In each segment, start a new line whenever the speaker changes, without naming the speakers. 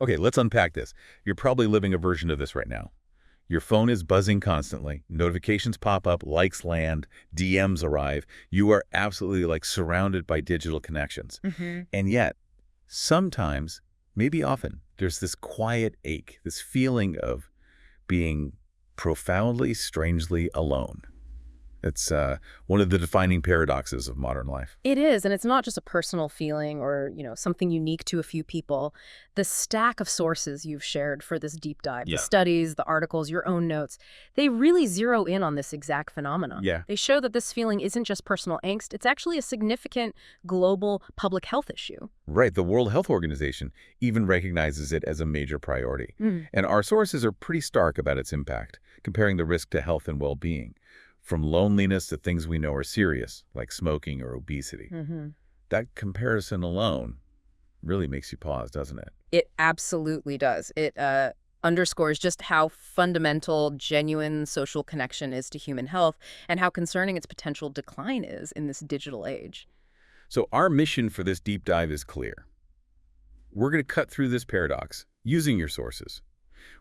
Okay, let's unpack this. You're probably living a version of this right now. Your phone is buzzing constantly. Notifications pop up, likes land, DMs arrive. You are absolutely like surrounded by digital connections.
Hmm.
And yet, sometimes, maybe often, there's this quiet ache, this feeling of being profoundly, strangely alone. It's one of the defining paradoxes of modern life.
It is, and it's not just a personal feeling or, something unique to a few people. The stack of sources you've shared for this deep dive, the
Yeah.
studies, the articles, your own notes, they really zero in on this exact phenomenon.
Yeah.
They show that this feeling isn't just personal angst, it's actually a significant global public health issue.
Right. The World Health Organization even recognizes it as a major priority.
Mm.
And our sources are pretty stark about its impact, comparing the risk to health and well-being, from loneliness to things we know are serious, like smoking or obesity.
Hmm.
That comparison alone really makes you pause, doesn't it?
It absolutely does. It underscores just how fundamental, genuine social connection is to human health and how concerning its potential decline is in this digital age.
So our mission for this deep dive is clear. We're going to cut through this paradox using your sources.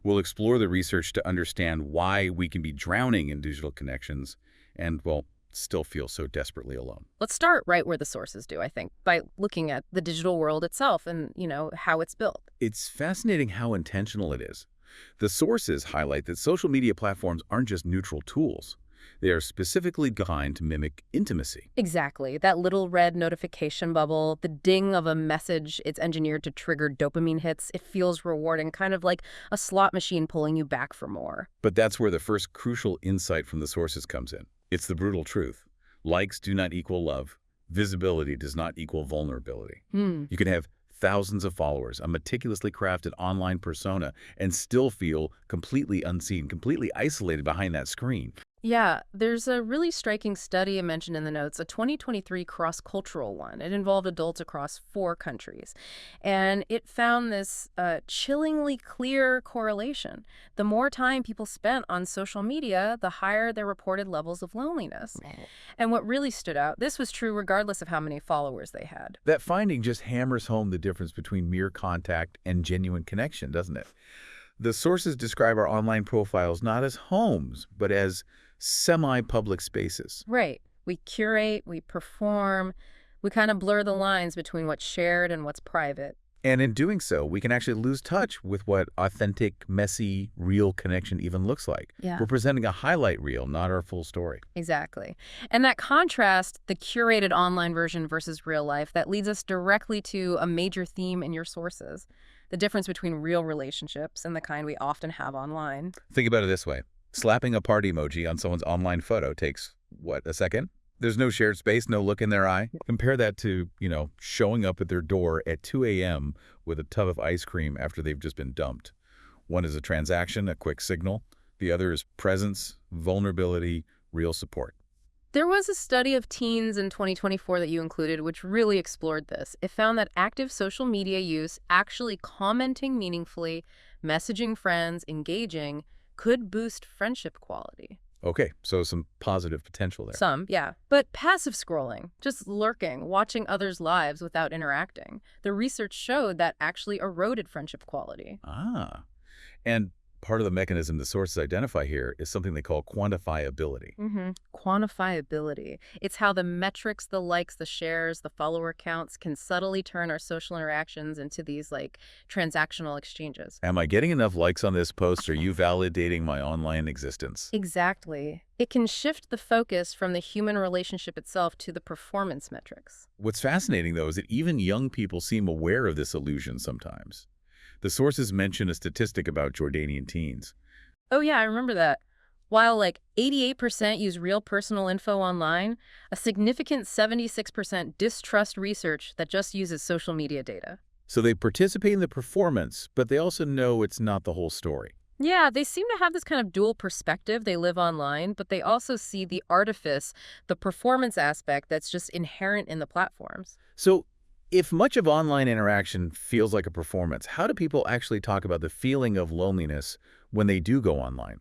We'll explore the research to understand why we can be drowning in digital connections and, well, still feel so desperately alone.
Let's start right where the sources do, I think, by looking at the digital world itself and, how it's built.
It's fascinating how intentional it is. The sources highlight that social media platforms aren't just neutral tools. They are specifically designed to mimic intimacy.
Exactly. That little red notification bubble, the ding of a message, it's engineered to trigger dopamine hits. It feels rewarding, kind of like a slot machine pulling you back for more.
But that's where the first crucial insight from the sources comes in. It's the brutal truth. Likes do not equal love. Visibility does not equal vulnerability.
Hmm.
You can have thousands of followers, a meticulously crafted online persona, and still feel completely unseen, completely isolated behind that screen.
Yeah, there's a really striking study I mentioned in the notes, a 2023 cross-cultural one. It involved adults across 4 countries. And it found this chillingly clear correlation. The more time people spent on social media, the higher their reported levels of loneliness. And what really stood out, this was true regardless of how many followers they had.
That finding just hammers home the difference between mere contact and genuine connection, doesn't it? The sources describe our online profiles not as homes, but as semi-public spaces.
Right. We curate, we perform, we kind of blur the lines between what's shared and what's private.
And in doing so, we can actually lose touch with what authentic, messy, real connection even looks like.
Yeah.
We're presenting a highlight reel, not our full story.
Exactly. And that contrast, the curated online version versus real life, that leads us directly to a major theme in your sources, the difference between real relationships and the kind we often have online.
Think about it this way. Slapping a party emoji on someone's online photo takes, what, a second? There's no shared space, no look in their eye. Compare that to, showing up at their door at 2 a.m. with a tub of ice cream after they've just been dumped. One is a transaction, a quick signal. The other is presence, vulnerability, real support.
There was a study of teens in 2024 that you included, which really explored this. It found that active social media use, actually commenting meaningfully, messaging friends, engaging, could boost friendship quality.
Okay, so some positive potential there.
Some, yeah. But passive scrolling, just lurking, watching others' lives without interacting, the research showed that actually eroded friendship quality.
Ah, and part of the mechanism the sources identify here is something they call quantifiability.
Quantifiability. It's how the metrics, the likes, the shares, the follower counts can subtly turn our social interactions into these transactional exchanges.
Am I getting enough likes on this post? Are you validating my online existence?
Exactly. It can shift the focus from the human relationship itself to the performance metrics.
What's fascinating, though, is that even young people seem aware of this illusion sometimes. The sources mention a statistic about Jordanian teens.
Oh yeah, I remember that. While 88% use real personal info online, a significant 76% distrust research that just uses social media data.
So they participate in the performance, but they also know it's not the whole story.
Yeah, they seem to have this kind of dual perspective. They live online, but they also see the artifice, the performance aspect that's just inherent in the platforms.
So if much of online interaction feels like a performance, how do people actually talk about the feeling of loneliness when they do go online?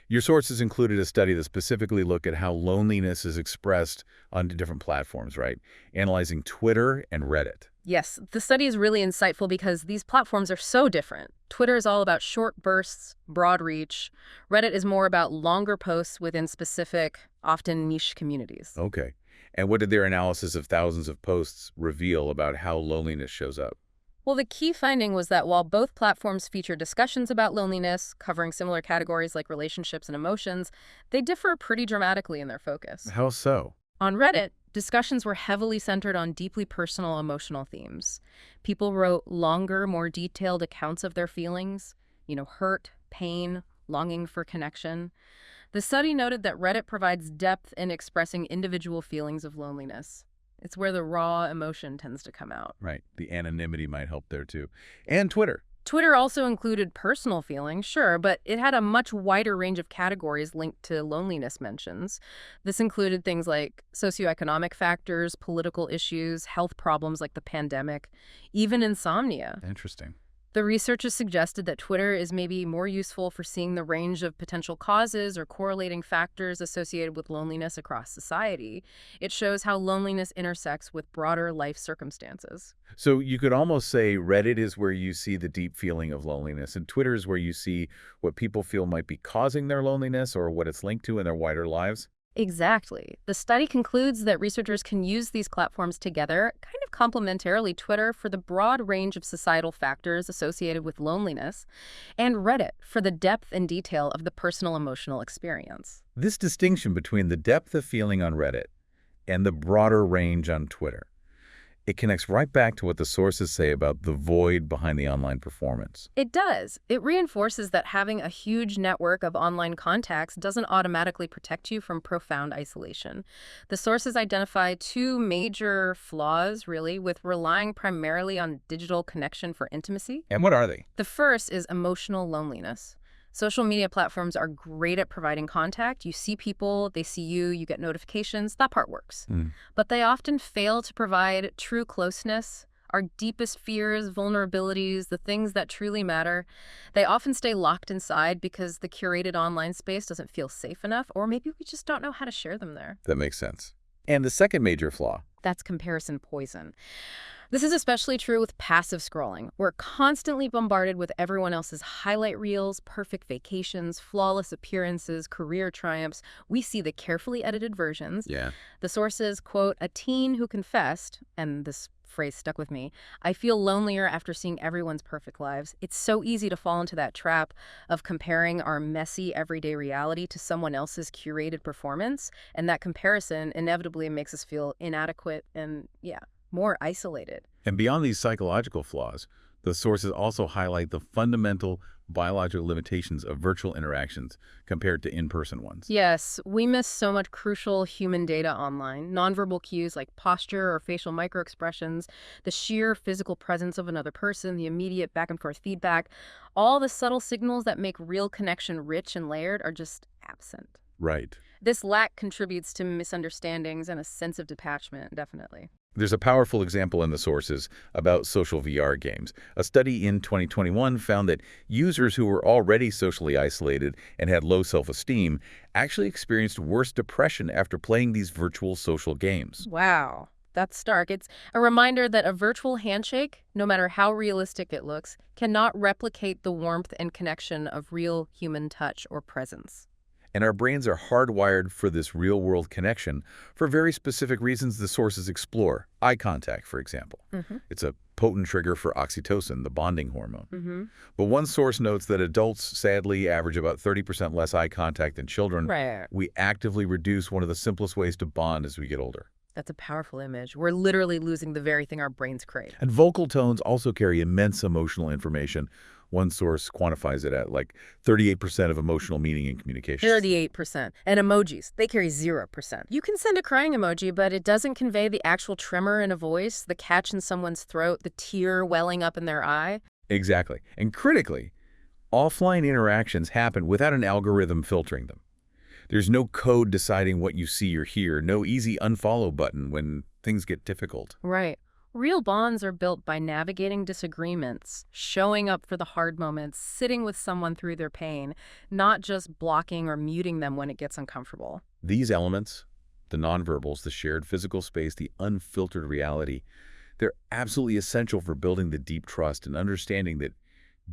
Your sources included a study that specifically looked at how loneliness is expressed on different platforms, right? Analyzing Twitter and Reddit.
Yes, the study is really insightful because these platforms are so different. Twitter is all about short bursts, broad reach. Reddit is more about longer posts within specific, often niche communities.
Okay. And what did their analysis of thousands of posts reveal about how loneliness shows up?
Well, the key finding was that while both platforms feature discussions about loneliness, covering similar categories like relationships and emotions, they differ pretty dramatically in their focus.
How so?
On Reddit, discussions were heavily centered on deeply personal emotional themes. People wrote longer, more detailed accounts of their feelings, hurt, pain, longing for connection. The study noted that Reddit provides depth in expressing individual feelings of loneliness. It's where the raw emotion tends to come out.
Right. The anonymity might help there too. And Twitter.
Twitter also included personal feelings, sure, but it had a much wider range of categories linked to loneliness mentions. This included things like socioeconomic factors, political issues, health problems like the pandemic, even insomnia.
Interesting.
The researchers suggested that Twitter is maybe more useful for seeing the range of potential causes or correlating factors associated with loneliness across society. It shows how loneliness intersects with broader life circumstances.
So you could almost say Reddit is where you see the deep feeling of loneliness, and Twitter is where you see what people feel might be causing their loneliness or what it's linked to in their wider lives.
Exactly. The study concludes that researchers can use these platforms together, kind of complementarily Twitter for the broad range of societal factors associated with loneliness, and Reddit for the depth and detail of the personal emotional experience.
This distinction between the depth of feeling on Reddit and the broader range on Twitter, it connects right back to what the sources say about the void behind the online performance.
It does. It reinforces that having a huge network of online contacts doesn't automatically protect you from profound isolation. The sources identify two major flaws, really, with relying primarily on digital connection for intimacy.
And what are they?
The first is emotional loneliness. Social media platforms are great at providing contact. You see people, they see you, you get notifications. That part works. But they often fail to provide true closeness, our deepest fears, vulnerabilities, the things that truly matter. They often stay locked inside because the curated online space doesn't feel safe enough, or maybe we just don't know how to share them there.
That makes sense. And the second major flaw.
That's comparison poison. This is especially true with passive scrolling. We're constantly bombarded with everyone else's highlight reels, perfect vacations, flawless appearances, career triumphs. We see the carefully edited versions.
Yeah.
The source is, quote, a teen who confessed, and this phrase stuck with me, I feel lonelier after seeing everyone's perfect lives. It's so easy to fall into that trap of comparing our messy everyday reality to someone else's curated performance, and that comparison inevitably makes us feel inadequate and, more isolated.
And beyond these psychological flaws, the sources also highlight the fundamental biological limitations of virtual interactions compared to in-person ones.
Yes, we miss so much crucial human data online. Nonverbal cues like posture or facial microexpressions, the sheer physical presence of another person, the immediate back-and-forth feedback, all the subtle signals that make real connection rich and layered are just absent.
Right.
This lack contributes to misunderstandings and a sense of detachment, definitely.
There's a powerful example in the sources about social VR games. A study in 2021 found that users who were already socially isolated and had low self-esteem actually experienced worse depression after playing these virtual social games.
Wow, that's stark. It's a reminder that a virtual handshake, no matter how realistic it looks, cannot replicate the warmth and connection of real human touch or presence.
And our brains are hardwired for this real-world connection for very specific reasons the sources explore. Eye contact, for example. It's a potent trigger for oxytocin, the bonding hormone. But one source notes that adults, sadly, average about 30% less eye contact than children.
Right.
We actively reduce one of the simplest ways to bond as we get older.
That's a powerful image. We're literally losing the very thing our brains crave.
And vocal tones also carry immense emotional information. One source quantifies it at like 38% of emotional meaning in communication.
38%. And emojis, they carry 0%. You can send a crying emoji, but it doesn't convey the actual tremor in a voice, the catch in someone's throat, the tear welling up in their eye.
Exactly. And critically, offline interactions happen without an algorithm filtering them. There's no code deciding what you see or hear, no easy unfollow button when things get difficult.
Right. Real bonds are built by navigating disagreements, showing up for the hard moments, sitting with someone through their pain, not just blocking or muting them when it gets uncomfortable.
These elements, the nonverbals, the shared physical space, the unfiltered reality, They're absolutely essential for building the deep trust and understanding that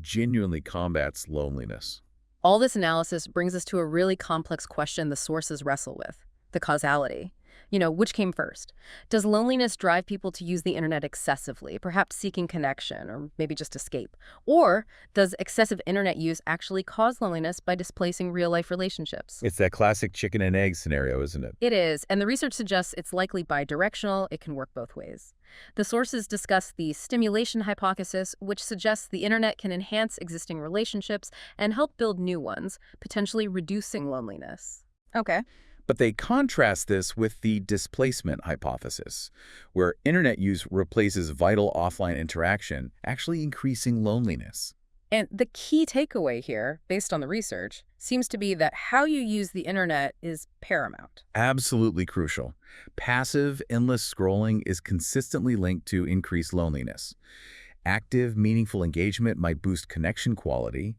genuinely combats loneliness.
All this analysis brings us to a really complex question the sources wrestle with: the causality. Which came first? Does loneliness drive people to use the internet excessively, perhaps seeking connection or maybe just escape? Or does excessive internet use actually cause loneliness by displacing real-life relationships?
It's that classic chicken and egg scenario, isn't it?
It is, and the research suggests it's likely bidirectional. It can work both ways. The sources discuss the stimulation hypothesis, which suggests the internet can enhance existing relationships and help build new ones, potentially reducing loneliness. Okay.
But they contrast this with the displacement hypothesis, where internet use replaces vital offline interaction, actually increasing loneliness.
And the key takeaway here, based on the research, seems to be that how you use the internet is paramount.
Absolutely crucial. Passive, endless scrolling is consistently linked to increased loneliness. Active, meaningful engagement might boost connection quality,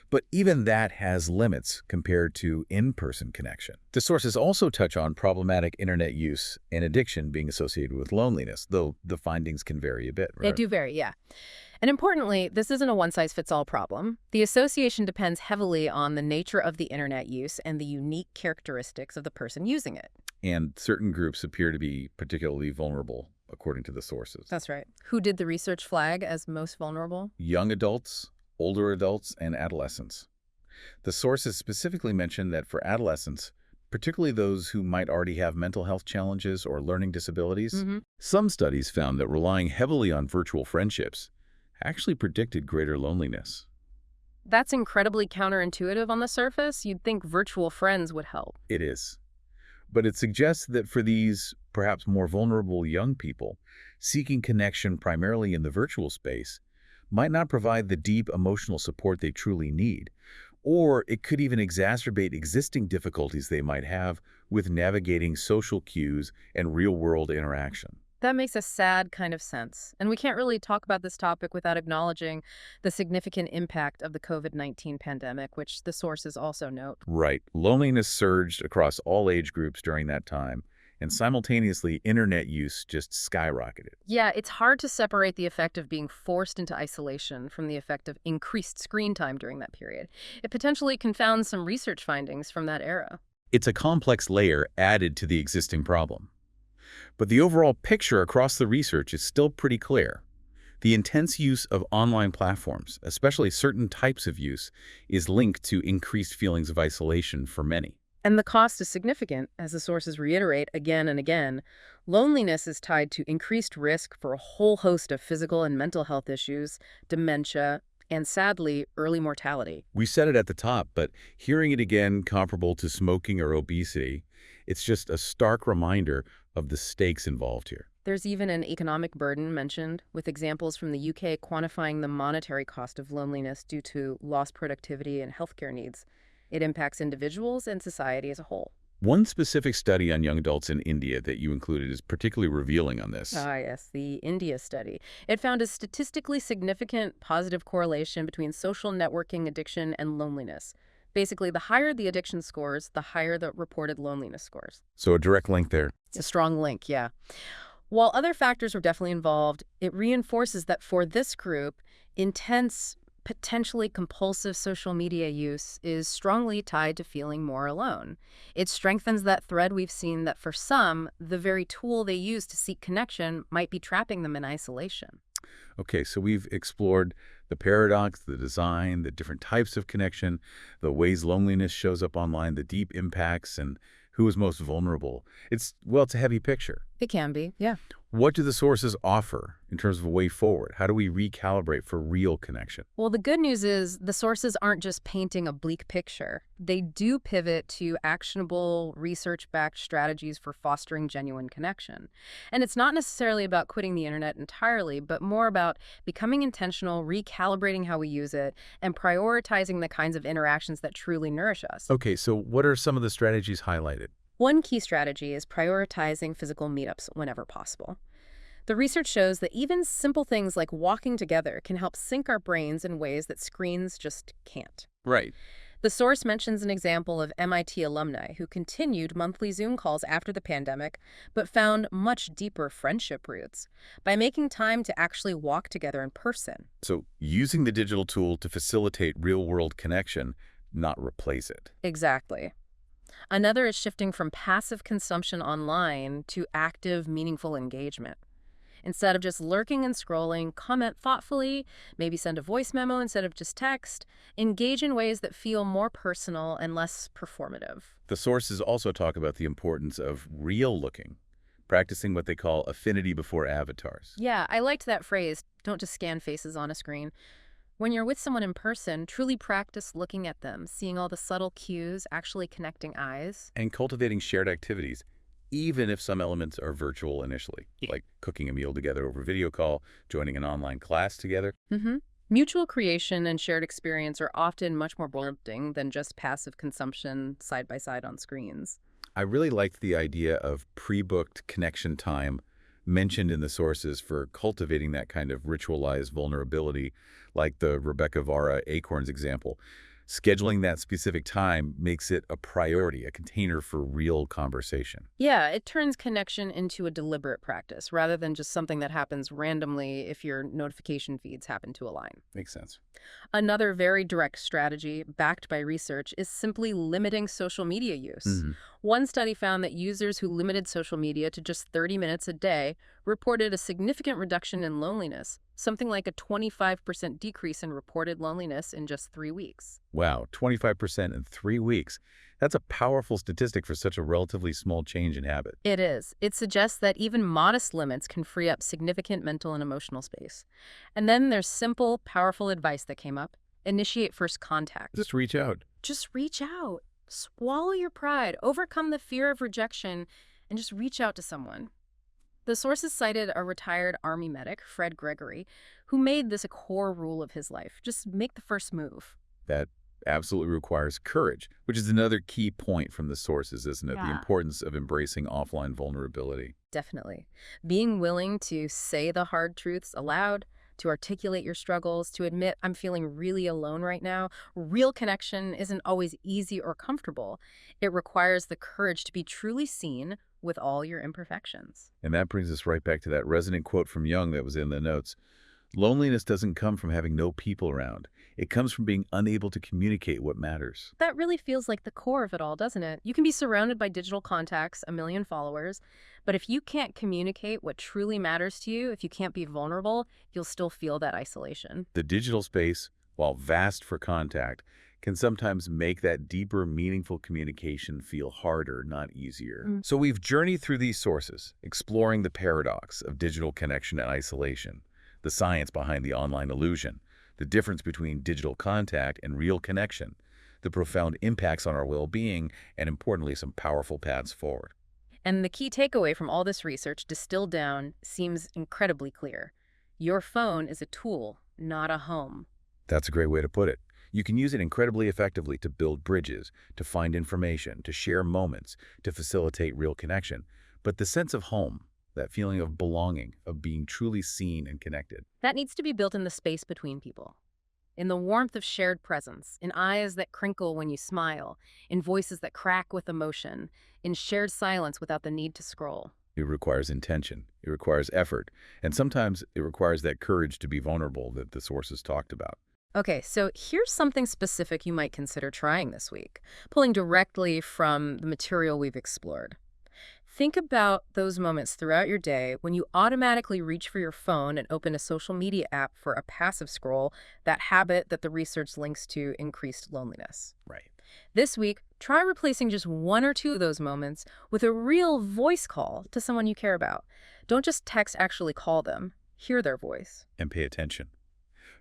but even that has limits compared to in-person connection. The sources also touch on problematic internet use and addiction being associated with loneliness, though the findings can vary a bit, right?
They do vary, yeah. And importantly, this isn't a one-size-fits-all problem. The association depends heavily on the nature of the internet use and the unique characteristics of the person using it.
And certain groups appear to be particularly vulnerable, according to the sources.
That's right. Who did the research flag as most vulnerable?
Young adults, older adults, and adolescents. The sources specifically mention that for adolescents, particularly those who might already have mental health challenges or learning disabilities, some studies found that relying heavily on virtual friendships actually predicted greater loneliness.
That's incredibly counterintuitive on the surface. You'd think virtual friends would help.
It is. But it suggests that for these perhaps more vulnerable young people, seeking connection primarily in the virtual space might not provide the deep emotional support they truly need, or it could even exacerbate existing difficulties they might have with navigating social cues and real-world interaction.
That makes a sad kind of sense. And we can't really talk about this topic without acknowledging the significant impact of the COVID-19 pandemic, which the sources also note.
Right. Loneliness surged across all age groups during that time, and simultaneously, internet use just skyrocketed.
Yeah, it's hard to separate the effect of being forced into isolation from the effect of increased screen time during that period. It potentially confounds some research findings from that era.
It's a complex layer added to the existing problem. But the overall picture across the research is still pretty clear. The intense use of online platforms, especially certain types of use, is linked to increased feelings of isolation for many.
And the cost is significant, as the sources reiterate again and again. Loneliness is tied to increased risk for a whole host of physical and mental health issues, dementia, and sadly, early mortality.
We said it at the top, but hearing it again comparable to smoking or obesity, it's just a stark reminder of the stakes involved here.
There's even an economic burden mentioned, with examples from the UK quantifying the monetary cost of loneliness due to lost productivity and healthcare needs. It impacts individuals and society as a whole.
One specific study on young adults in India that you included is particularly revealing on this.
Ah, yes, the India study. It found a statistically significant positive correlation between social networking addiction and loneliness. Basically, the higher the addiction scores, the higher the reported loneliness scores.
So a direct link there.
It's a strong link, yeah. While other factors were definitely involved, it reinforces that for this group, intense, potentially compulsive social media use is strongly tied to feeling more alone. It strengthens that thread we've seen that for some, the very tool they use to seek connection might be trapping them in isolation.
Okay, so we've explored the paradox, the design, the different types of connection, the ways loneliness shows up online, the deep impacts, and who is most vulnerable. It's a heavy picture.
It can be, yeah.
What do the sources offer in terms of a way forward? How do we recalibrate for real connection?
Well, the good news is the sources aren't just painting a bleak picture. They do pivot to actionable, research-backed strategies for fostering genuine connection. And it's not necessarily about quitting the internet entirely, but more about becoming intentional, recalibrating how we use it, and prioritizing the kinds of interactions that truly nourish us.
Okay, so what are some of the strategies highlighted?
One key strategy is prioritizing physical meetups whenever possible. The research shows that even simple things like walking together can help sync our brains in ways that screens just can't.
Right.
The source mentions an example of MIT alumni who continued monthly Zoom calls after the pandemic, but found much deeper friendship roots by making time to actually walk together in person.
So using the digital tool to facilitate real-world connection, not replace it.
Exactly. Another is shifting from passive consumption online to active, meaningful engagement. Instead of just lurking and scrolling, comment thoughtfully, maybe send a voice memo instead of just text, engage in ways that feel more personal and less performative.
The sources also talk about the importance of real looking, practicing what they call affinity before avatars.
Yeah, I liked that phrase, don't just scan faces on a screen. When you're with someone in person, truly practice looking at them, seeing all the subtle cues, actually connecting eyes.
And cultivating shared activities, even if some elements are virtual initially, like cooking a meal together over video call, joining an online class together.
Mutual creation and shared experience are often much more bonding than just passive consumption side by side on screens.
I really liked the idea of pre-booked connection time mentioned in the sources for cultivating that kind of ritualized vulnerability, like the Rebecca Vara Acorns example. Scheduling that specific time makes it a priority, a container for real conversation.
Yeah, it turns connection into a deliberate practice rather than just something that happens randomly if your notification feeds happen to align.
Makes sense.
Another very direct strategy, backed by research, is simply limiting social media use. One study found that users who limited social media to just 30 minutes a day reported a significant reduction in loneliness, something like a 25% decrease in reported loneliness in just 3 weeks.
Wow, 25% in 3 weeks. That's a powerful statistic for such a relatively small change in habit.
It is. It suggests that even modest limits can free up significant mental and emotional space. And then there's simple, powerful advice that came up. Initiate first contact.
Just reach out.
Just reach out. Swallow your pride. Overcome the fear of rejection and just reach out to someone. The sources cited a retired Army medic, Fred Gregory, who made this a core rule of his life. Just make the first move.
That absolutely requires courage, which is another key point from the sources, isn't it? The
Yeah.
importance of embracing offline vulnerability.
Definitely. Being willing to say the hard truths aloud, to articulate your struggles, to admit I'm feeling really alone right now. Real connection isn't always easy or comfortable. It requires the courage to be truly seen with all your imperfections.
And that brings us right back to that resonant quote from Jung that was in the notes. Loneliness doesn't come from having no people around. It comes from being unable to communicate what matters.
That really feels like the core of it all, doesn't it? You can be surrounded by digital contacts, a million followers, but if you can't communicate what truly matters to you, if you can't be vulnerable, you'll still feel that isolation.
The digital space, while vast for contact, can sometimes make that deeper, meaningful communication feel harder, not easier. So we've journeyed through these sources, exploring the paradox of digital connection and isolation, the science behind the online illusion, the difference between digital contact and real connection, the profound impacts on our well-being, and importantly, some powerful paths forward.
And the key takeaway from all this research distilled down seems incredibly clear. Your phone is a tool, not a home.
That's a great way to put it. You can use it incredibly effectively to build bridges, to find information, to share moments, to facilitate real connection. But the sense of home, that feeling of belonging, of being truly seen and connected,
That needs to be built in the space between people. In the warmth of shared presence, in eyes that crinkle when you smile, in voices that crack with emotion, in shared silence without the need to scroll.
it requires intention, it requires effort, and sometimes it requires that courage to be vulnerable that the sources talked about.
Okay, so here's something specific you might consider trying this week, pulling directly from the material we've explored. Think about those moments throughout your day when you automatically reach for your phone and open a social media app for a passive scroll, that habit that the research links to increased loneliness.
Right.
This week, try replacing just one or two of those moments with a real voice call to someone you care about. Don't just text, actually call them. Hear their voice.
And pay attention.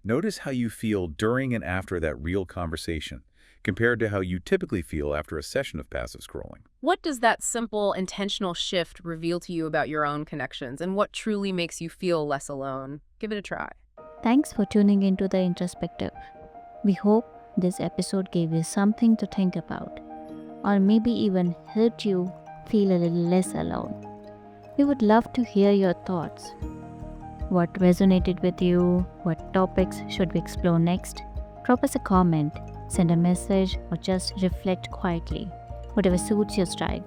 Notice how you feel during and after that real conversation, compared to how you typically feel after a session of passive scrolling.
What does that simple, intentional shift reveal to you about your own connections, and what truly makes you feel less alone? Give it a try.
Thanks for tuning into The Introspective. We hope this episode gave you something to think about, or maybe even helped you feel a little less alone. We would love to hear your thoughts. What resonated with you? What topics should we explore next? Drop us a comment send a message, or just reflect quietly, whatever suits your style.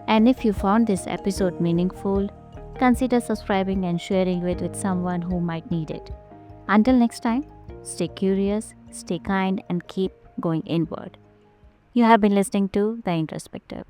And if you found this episode meaningful, consider subscribing and sharing it with someone who might need it. Until next time, stay curious, stay kind, and keep going inward. You have been listening to The Introspective.